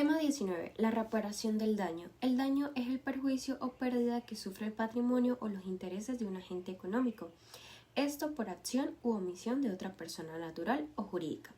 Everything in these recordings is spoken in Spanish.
Tema 19. La reparación del daño. El daño es el perjuicio o pérdida que sufre el patrimonio o los intereses de un agente económico. Esto por acción u omisión de otra persona natural o jurídica.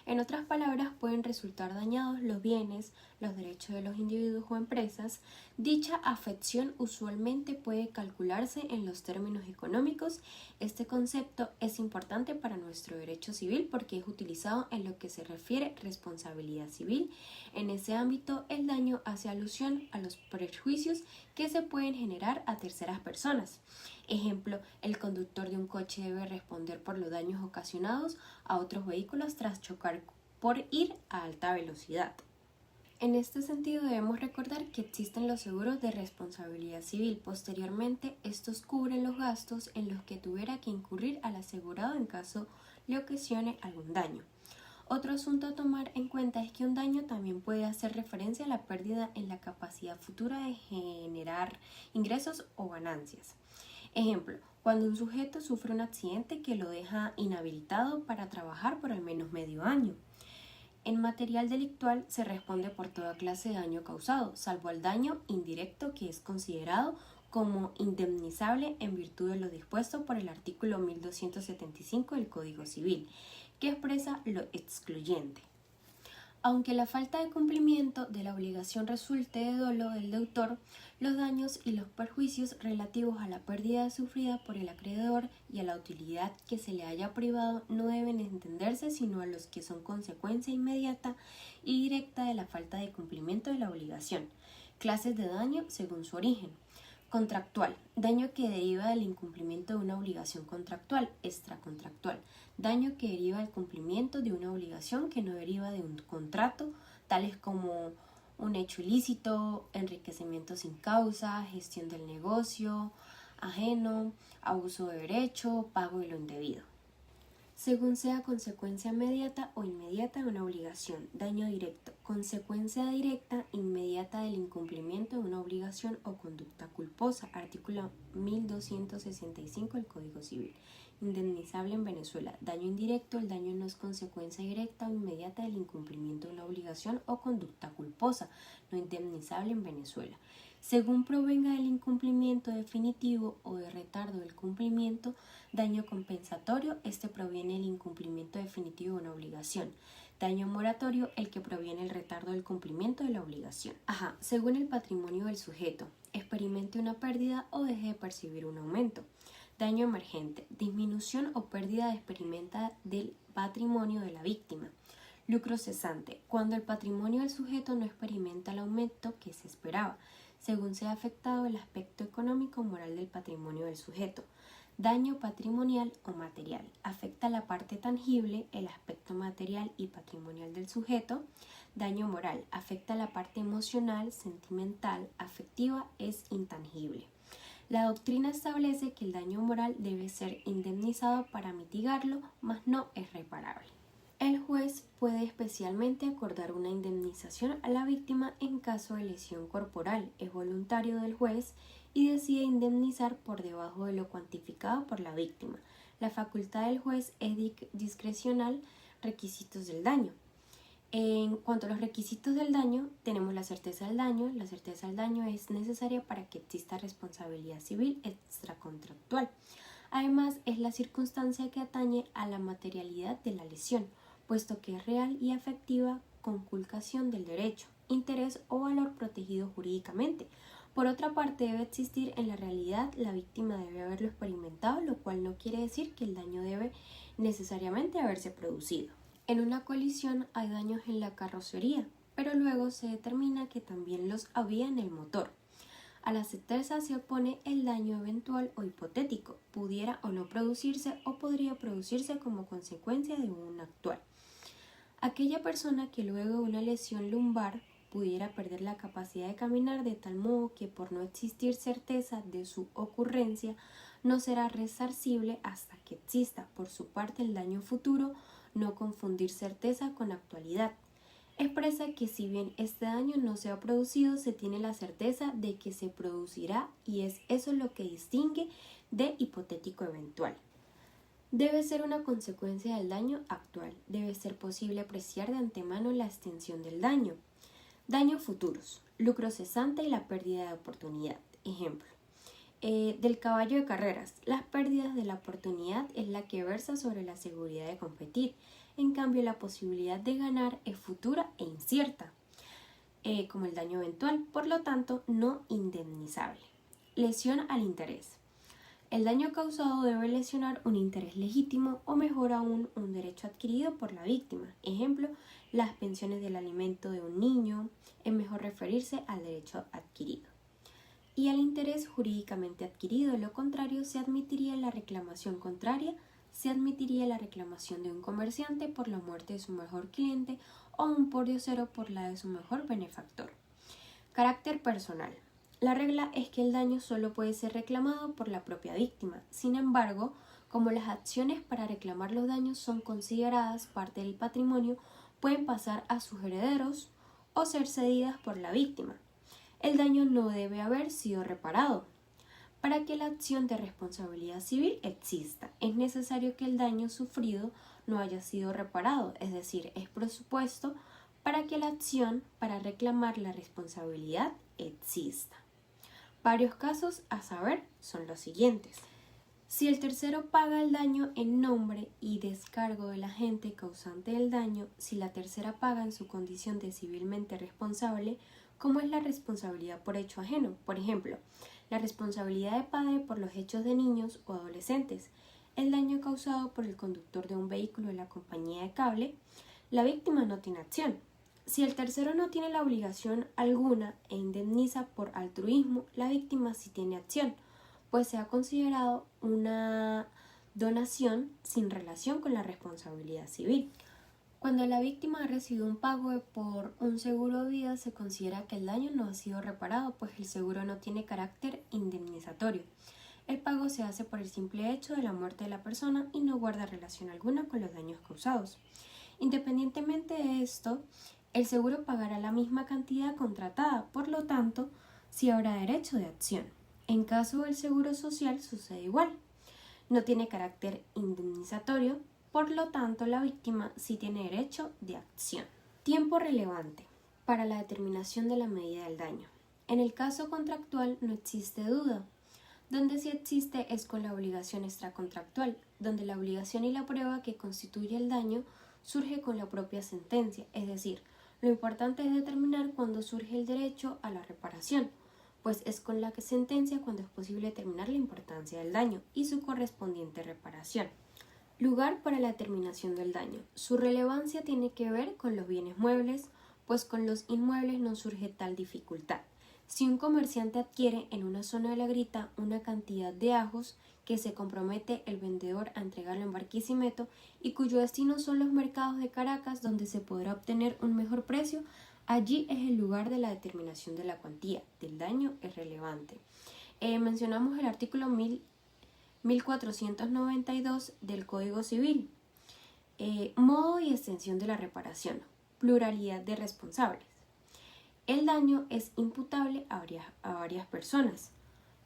En otras palabras, pueden resultar dañados los bienes, los derechos de los individuos o empresas. Dicha afección usualmente puede calcularse en los términos económicos. Este concepto es importante para nuestro derecho civil porque es utilizado en lo que se refiere responsabilidad civil. En ese ámbito, el daño hace alusión a los perjuicios que se pueden generar a terceras personas. Ejemplo, el conductor de un coche debe responder por los daños ocasionados a otros vehículos tras chocar por ir a alta velocidad. En este sentido debemos recordar que existen los seguros de responsabilidad civil. Posteriormente, estos cubren los gastos en los que tuviera que incurrir al asegurado en caso le ocasione algún daño. Otro asunto a tomar en cuenta es que un daño también puede hacer referencia a la pérdida en la capacidad futura de generar ingresos o ganancias. Ejemplo, cuando un sujeto sufre un accidente que lo deja inhabilitado para trabajar por al menos medio año. En material delictual se responde por toda clase de daño causado, salvo el daño indirecto que es considerado como indemnizable en virtud de lo dispuesto por el artículo 1275 del Código Civil, que expresa lo excluyente. Aunque la falta de cumplimiento de la obligación resulte de dolo del deutor, los daños y los perjuicios relativos a la pérdida sufrida por el acreedor y a la utilidad que se le haya privado no deben entenderse sino a los que son consecuencia inmediata y directa de la falta de cumplimiento de la obligación. Clases de daño según su origen. Contractual, daño que deriva del incumplimiento de una obligación contractual. Extracontractual, daño que deriva del cumplimiento de una obligación que no deriva de un contrato, tales como un hecho ilícito, enriquecimiento sin causa, gestión del negocio ajeno, abuso de derecho, pago de lo indebido. Según sea consecuencia inmediata o inmediata de una obligación. Daño directo, consecuencia directa inmediata del incumplimiento de una obligación o conducta culposa. Artículo 1265 del Código Civil. Indemnizable en Venezuela. Daño indirecto, el daño no es consecuencia directa o inmediata del incumplimiento de una obligación o conducta culposa, no indemnizable en Venezuela. Según provenga del incumplimiento definitivo o de retardo del cumplimiento, daño compensatorio, este proviene del incumplimiento definitivo de una obligación. Daño moratorio, el que proviene del retardo del cumplimiento de la obligación. Según el patrimonio del sujeto, experimente una pérdida o deje de percibir un aumento. Daño emergente, disminución o pérdida experimenta del patrimonio de la víctima. Lucro cesante, cuando el patrimonio del sujeto no experimenta el aumento que se esperaba, según sea afectado el aspecto económico o moral del patrimonio del sujeto. Daño patrimonial o material, afecta la parte tangible, el aspecto material y patrimonial del sujeto. Daño moral, afecta la parte emocional, sentimental, afectiva, es intangible. La doctrina establece que el daño moral debe ser indemnizado para mitigarlo, mas no es reparable. El juez puede especialmente acordar una indemnización a la víctima en caso de lesión corporal. Es voluntario del juez y decide indemnizar por debajo de lo cuantificado por la víctima. La facultad del juez es discrecional. Requisitos del daño. En cuanto a los requisitos del daño, tenemos la certeza del daño. La certeza del daño es necesaria para que exista responsabilidad civil extracontractual. Además, es la circunstancia que atañe a la materialidad de la lesión, puesto que es real y efectiva conculcación del derecho, interés o valor protegido jurídicamente. Por otra parte, debe existir en la realidad, la víctima debe haberlo experimentado, lo cual no quiere decir que el daño debe necesariamente haberse producido. En una colisión hay daños en la carrocería, pero luego se determina que también los había en el motor. A la certeza se opone el daño eventual o hipotético, pudiera o no producirse o podría producirse como consecuencia de un actual. Aquella persona que luego de una lesión lumbar pudiera perder la capacidad de caminar de tal modo que por no existir certeza de su ocurrencia no será resarcible hasta que exista por su parte el daño futuro, no confundir certeza con actualidad. Expresa que si bien este daño no se ha producido, se tiene la certeza de que se producirá y es eso lo que distingue de hipotético eventual. Debe ser una consecuencia del daño actual. Debe ser posible apreciar de antemano la extensión del daño. Daños futuros, lucro cesante y la pérdida de oportunidad. Ejemplo, del caballo de carreras. Las pérdidas de la oportunidad es la que versa sobre la seguridad de competir. En cambio, la posibilidad de ganar es futura e incierta, como el daño eventual, por lo tanto, no indemnizable. Lesión al interés. El daño causado debe lesionar un interés legítimo o mejor aún un derecho adquirido por la víctima. Ejemplo, las pensiones del alimento de un niño. Es mejor referirse al derecho adquirido. Y al interés jurídicamente adquirido, de lo contrario, se admitiría la reclamación contraria, se admitiría la reclamación de un comerciante por la muerte de su mejor cliente o un pordiosero por la de su mejor benefactor. Carácter personal. La regla es que el daño solo puede ser reclamado por la propia víctima. Sin embargo, como las acciones para reclamar los daños son consideradas parte del patrimonio, pueden pasar a sus herederos o ser cedidas por la víctima. El daño no debe haber sido reparado. Para que la acción de responsabilidad civil exista, es necesario que el daño sufrido no haya sido reparado, es decir, es presupuesto para que la acción para reclamar la responsabilidad exista. Varios casos a saber son los siguientes. Si el tercero paga el daño en nombre y descargo del agente causante del daño, si la tercera paga en su condición de civilmente responsable, ¿cómo es la responsabilidad por hecho ajeno? Por ejemplo, la responsabilidad de padre por los hechos de niños o adolescentes, el daño causado por el conductor de un vehículo de la compañía de cable, la víctima no tiene acción. Si el tercero no tiene la obligación alguna e indemniza por altruismo, la víctima sí tiene acción, pues se ha considerado una donación sin relación con la responsabilidad civil. Cuando la víctima ha recibido un pago por un seguro de vida, se considera que el daño no ha sido reparado, pues el seguro no tiene carácter indemnizatorio. El pago se hace por el simple hecho de la muerte de la persona y no guarda relación alguna con los daños causados. Independientemente de esto, el seguro pagará la misma cantidad contratada, por lo tanto, sí habrá derecho de acción. En caso del seguro social sucede igual. No tiene carácter indemnizatorio, por lo tanto, la víctima sí tiene derecho de acción. Tiempo relevante para la determinación de la medida del daño. En el caso contractual no existe duda. Donde sí existe es con la obligación extracontractual, donde la obligación y la prueba que constituye el daño surge con la propia sentencia, es decir, lo importante es determinar cuándo surge el derecho a la reparación, pues es con la sentencia cuando es posible determinar la importancia del daño y su correspondiente reparación. Lugar para la determinación del daño. Su relevancia tiene que ver con los bienes muebles, pues con los inmuebles no surge tal dificultad. Si un comerciante adquiere en una zona de la Grita una cantidad de ajos que se compromete el vendedor a entregarlo en Barquisimeto y cuyo destino son los mercados de Caracas donde se podrá obtener un mejor precio, allí es el lugar de la determinación de la cuantía del daño es relevante. Mencionamos el artículo 1492 del Código Civil. Modo y extensión de la reparación. Pluralidad de responsables. El daño es imputable a varias personas.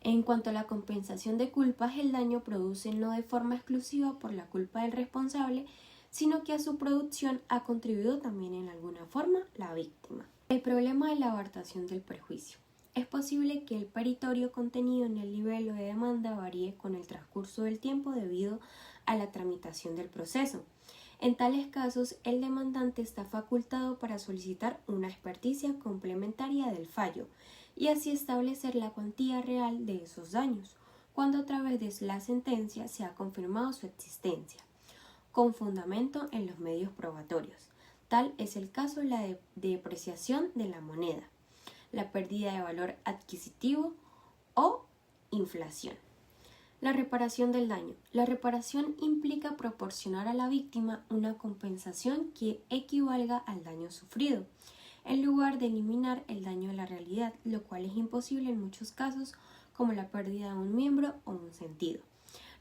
En cuanto a la compensación de culpas, el daño produce no de forma exclusiva por la culpa del responsable, sino que a su producción ha contribuido también en alguna forma la víctima. El problema de la abartación del perjuicio. Es posible que el peritorio contenido en el libelo de demanda varíe con el transcurso del tiempo debido a la tramitación del proceso. En tales casos, el demandante está facultado para solicitar una experticia complementaria del fallo y así establecer la cuantía real de esos daños, cuando a través de la sentencia se ha confirmado su existencia, con fundamento en los medios probatorios. Tal es el caso de la depreciación de la moneda, la pérdida de valor adquisitivo o inflación. La reparación del daño. La reparación implica proporcionar a la víctima una compensación que equivalga al daño sufrido, en lugar de eliminar el daño de la realidad, lo cual es imposible en muchos casos, como la pérdida de un miembro o un sentido.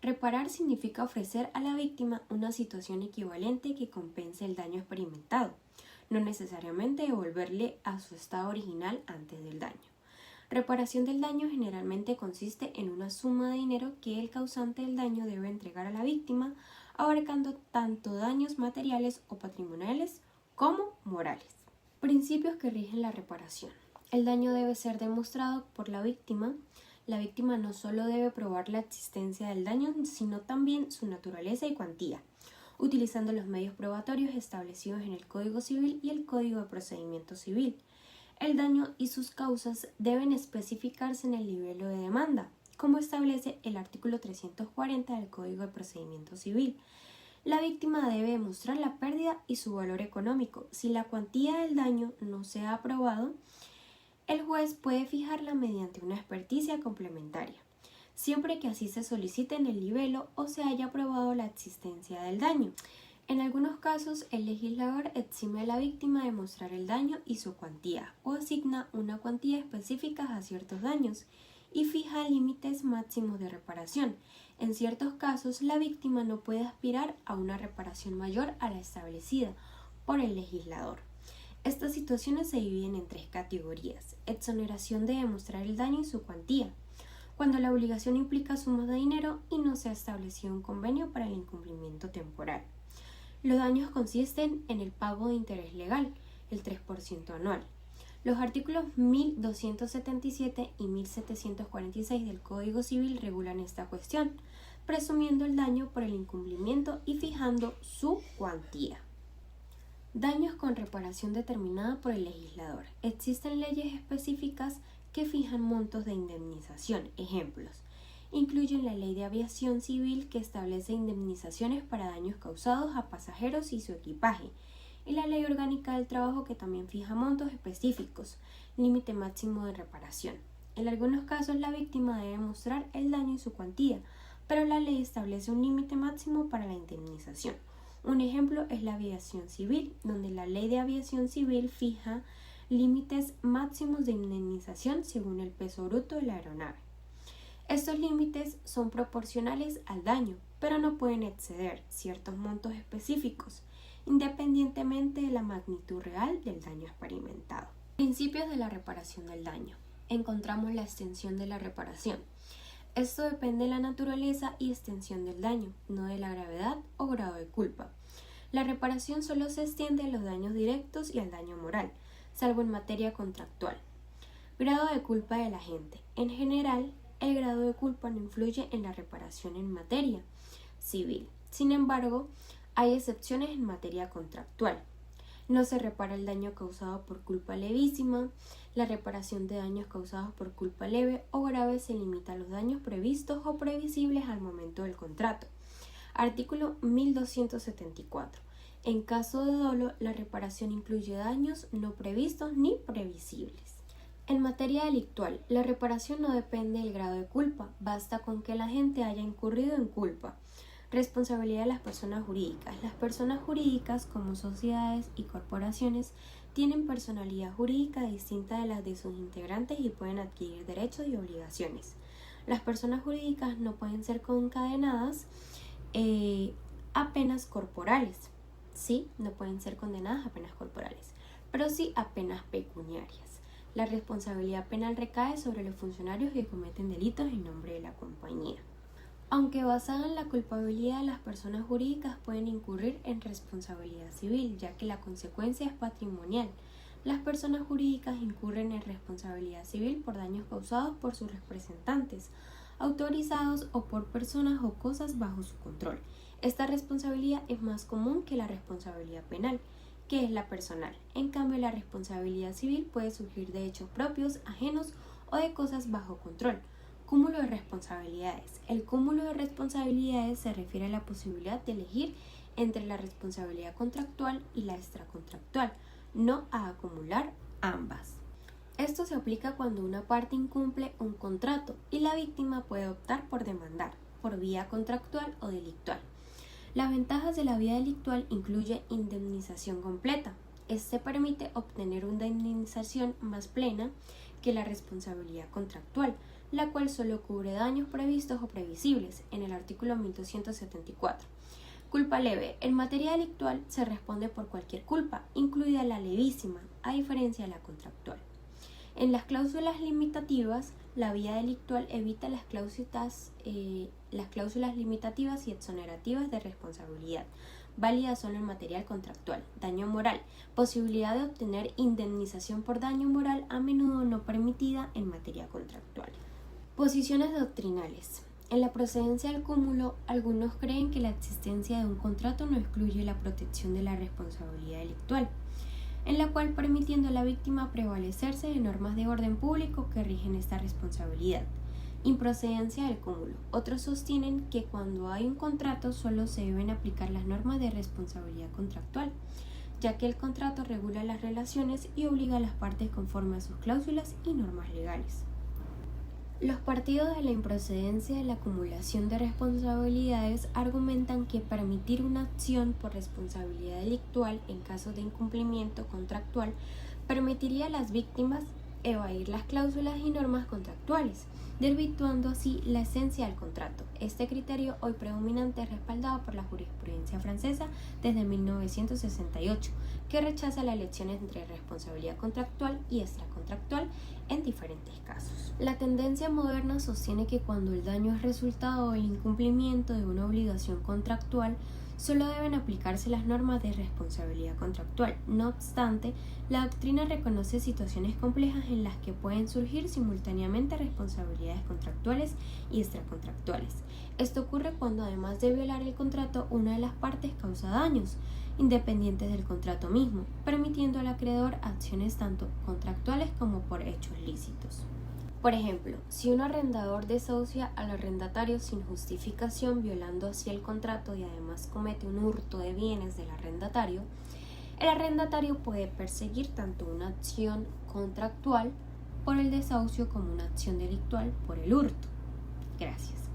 Reparar significa ofrecer a la víctima una situación equivalente que compense el daño experimentado, no necesariamente devolverle a su estado original antes del daño. Reparación del daño generalmente consiste en una suma de dinero que el causante del daño debe entregar a la víctima, abarcando tanto daños materiales o patrimoniales como morales. Principios que rigen la reparación. El daño debe ser demostrado por la víctima. La víctima no solo debe probar la existencia del daño, sino también su naturaleza y cuantía, utilizando los medios probatorios establecidos en el Código Civil y el Código de Procedimiento Civil. El daño y sus causas deben especificarse en el libelo de demanda, como establece el artículo 340 del Código de Procedimiento Civil. La víctima debe demostrar la pérdida y su valor económico. Si la cuantía del daño no se ha aprobado, el juez puede fijarla mediante una experticia complementaria, siempre que así se solicite en el libelo o se haya probado la existencia del daño. En algunos casos, el legislador exime a la víctima de mostrar el daño y su cuantía, o asigna una cuantía específica a ciertos daños y fija límites máximos de reparación. En ciertos casos, la víctima no puede aspirar a una reparación mayor a la establecida por el legislador. Estas situaciones se dividen en tres categorías: exoneración de demostrar el daño y su cuantía, cuando la obligación implica sumas de dinero y no se ha establecido un convenio para el incumplimiento temporal. Los daños consisten en el pago de interés legal, el 3% anual. Los artículos 1277 y 1746 del Código Civil regulan esta cuestión, presumiendo el daño por el incumplimiento y fijando su cuantía. Daños con reparación determinada por el legislador. Existen leyes específicas que fijan montos de indemnización. Ejemplos: incluyen la Ley de Aviación Civil, que establece indemnizaciones para daños causados a pasajeros y su equipaje, y la Ley Orgánica del Trabajo, que también fija montos específicos, límite máximo de reparación. En algunos casos, la víctima debe mostrar el daño y su cuantía, pero la ley establece un límite máximo para la indemnización. Un ejemplo es la aviación civil, donde la Ley de Aviación Civil fija límites máximos de indemnización según el peso bruto de la aeronave. Estos límites son proporcionales al daño, pero no pueden exceder ciertos montos específicos, independientemente de la magnitud real del daño experimentado. Principios de la reparación del daño. Encontramos la extensión de la reparación. Esto depende de la naturaleza y extensión del daño, no de la gravedad o grado de culpa. La reparación solo se extiende a los daños directos y al daño moral, salvo en materia contractual. Grado de culpa del agente. En general, el grado de culpa no influye en la reparación en materia civil. Sin embargo, hay excepciones en materia contractual. No se repara el daño causado por culpa levísima. La reparación de daños causados por culpa leve o grave se limita a los daños previstos o previsibles al momento del contrato. Artículo 1274. En caso de dolo, la reparación incluye daños no previstos ni previsibles. En materia delictual, la reparación no depende del grado de culpa, basta con que el agente haya incurrido en culpa. Responsabilidad de las personas jurídicas. Las personas jurídicas, como sociedades y corporaciones, tienen personalidad jurídica distinta de las de sus integrantes y pueden adquirir derechos y obligaciones. Las personas jurídicas no pueden ser condenadas a penas corporales. Sí, no pueden ser condenadas a penas corporales, pero sí a penas pecuniarias. La responsabilidad penal recae sobre los funcionarios que cometen delitos en nombre de la compañía. Aunque basada en la culpabilidad, las personas jurídicas pueden incurrir en responsabilidad civil, ya que la consecuencia es patrimonial. Las personas jurídicas incurren en responsabilidad civil por daños causados por sus representantes, autorizados o por personas o cosas bajo su control. Esta responsabilidad es más común que la responsabilidad penal, que es la personal. En cambio, la responsabilidad civil puede surgir de hechos propios, ajenos o de cosas bajo control. Cúmulo de responsabilidades. El cúmulo de responsabilidades se refiere a la posibilidad de elegir entre la responsabilidad contractual y la extracontractual, no a acumular ambas. Esto se aplica cuando una parte incumple un contrato y la víctima puede optar por demandar, por vía contractual o delictual. Las ventajas de la vía delictual incluye indemnización completa. Este permite obtener una indemnización más plena que la responsabilidad contractual, la cual solo cubre daños previstos o previsibles, en el artículo 1274. Culpa leve. En materia delictual se responde por cualquier culpa, incluida la levísima, a diferencia de la contractual. En las cláusulas limitativas, la vía delictual evita las cláusulas limitativas y exonerativas de responsabilidad, válida solo en material contractual. Daño moral, posibilidad de obtener indemnización por daño moral, a menudo no permitida en materia contractual. Posiciones doctrinales. En la procedencia del cúmulo, algunos creen que la existencia de un contrato no excluye la protección de la responsabilidad delictual, en la cual permitiendo a la víctima prevalecerse de normas de orden público que rigen esta responsabilidad. Improcedencia del cúmulo. Otros sostienen que cuando hay un contrato solo se deben aplicar las normas de responsabilidad contractual, ya que el contrato regula las relaciones y obliga a las partes conforme a sus cláusulas y normas legales. Los partidos de la improcedencia de la acumulación de responsabilidades argumentan que permitir una acción por responsabilidad delictual en caso de incumplimiento contractual permitiría a las víctimas evadir las cláusulas y normas contractuales, desvirtuando así la esencia del contrato. Este criterio, hoy predominante, es respaldado por la jurisprudencia francesa desde 1968, que rechaza la elección entre responsabilidad contractual y extracontractual en diferentes casos. La tendencia moderna sostiene que cuando el daño es resultado del incumplimiento de una obligación contractual, solo deben aplicarse las normas de responsabilidad contractual. No obstante, la doctrina reconoce situaciones complejas en las que pueden surgir simultáneamente responsabilidades contractuales y extracontractuales. Esto ocurre cuando, además de violar el contrato, una de las partes causa daños independientes del contrato mismo, permitiendo al acreedor acciones tanto contractuales como por hechos lícitos. Por ejemplo, si un arrendador desahucia al arrendatario sin justificación, violando así el contrato y además comete un hurto de bienes del arrendatario, el arrendatario puede perseguir tanto una acción contractual por el desahucio como una acción delictual por el hurto. Gracias.